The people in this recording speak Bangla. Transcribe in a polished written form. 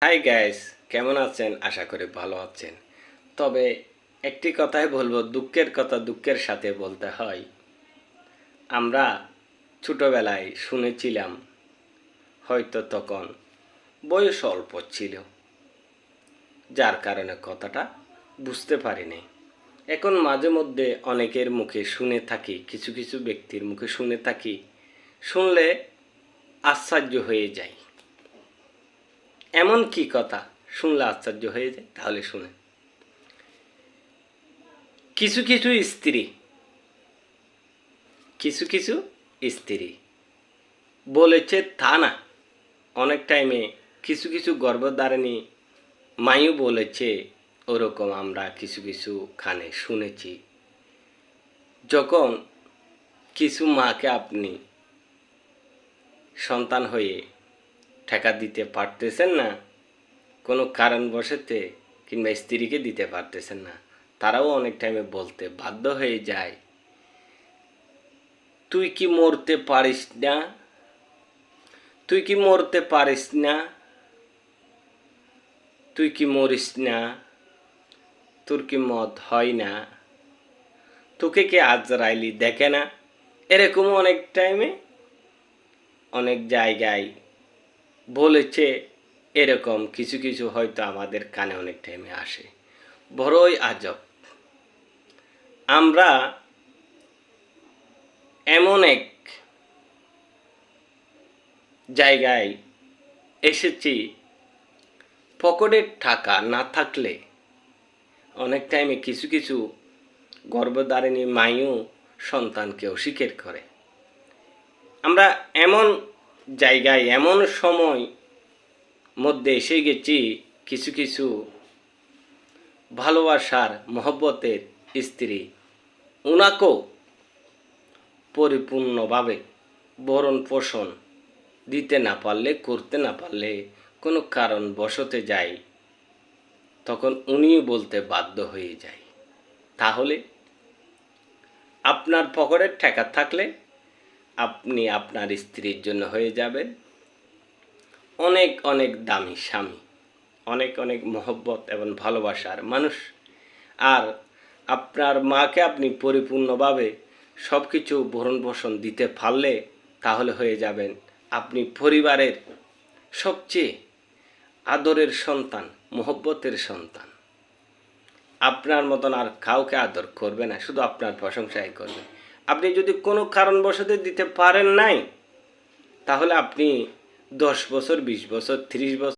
হাই গাইস, কেমন আছেন? আশা করি ভালো আছেন। তবে একটি কথাই বলবো, দুঃখের কথা দুঃখের সাথে বলতে হয়। আমরা ছোটবেলায় শুনেছিলাম, হয়তো তখন বয়স অল্প ছিল, যার কারণে কথাটা বুঝতে পারিনি। এখন মাঝে মধ্যে অনেকের মুখে শুনে থাকি, কিছু কিছু ব্যক্তির মুখে শুনে থাকি, শুনলে আশ্চর্য হয়ে যায়। এমন কি কথা শুনলে আশ্চর্য হয়ে যায়? তাহলে শুনে। কিছু কিছু স্ত্রী কিছু কিছু স্ত্রী বলেছে তা না, অনেক টাইমে কিছু কিছু গর্ভধারিণী মাইও বলেছে, ওরকম আমরা কিছু কিছু খানে শুনেছি। যখন কিছু মাকে আপনি সন্তান হয়ে ঠেকা দিতে পারতেছেন না, কোনো কারণবশতে কিংবা স্ত্রীকে দিতে পারতেছেন না, তারাও অনেক টাইমে বলতে বাধ্য হয়ে যায়, তুই কি মরতে পারিস না? তুই কি মরতে পারিস না? তুই কি মরিস না? তোর কি মত হয় না? তোকে কি আজরাইলি দেখে না? এরকম অনেক টাইমে অনেক জায়গায় বলেছে। এরকম কিছু কিছু হয়তো আমাদের কানে অনেক টাইমে আসে। বড়ই আজব। আমরা এমন এক জায়গায় এসেছি, পকেটের টাকা না থাকলে অনেক টাইমে কিছু কিছু গর্ভধারিণী মাইও সন্তানকে অস্বীকার করে। আমরা এমন জায়গায় এমন সময় মধ্যে এসে গেছি, কিছু কিছু ভালোবাসার মহব্বতের স্ত্রী ওনাকেও পরিপূর্ণভাবে ভরণ পোষণ দিতে না পারলে, করতে না পারলে, কোনো কারণ বশতে যায়, তখন উনিও বলতে বাধ্য হয়ে যায়, তাহলে আপনার পকেটের টাকা থাকলে আপনি আপনার স্ত্রীর জন্য হয়ে যাবেন অনেক অনেক দামি স্বামী, অনেক অনেক মহব্বত এবং ভালোবাসার মানুষ। আর আপনার মাকে আপনি পরিপূর্ণভাবে সব কিছু ভরণ পোষণ দিতে পারলে, তাহলে হয়ে যাবেন আপনি পরিবারের সবচেয়ে আদরের সন্তান, মহব্বতের সন্তান। আপনার মতন আর কাউকে আদর করবে না, শুধু আপনার প্রশংসাই করবে। আপনি যদি কোনো কারণবশত দিতে পারেন নাই, তাহলে আপনি 10 বছর, 20 বছর, 30 বছর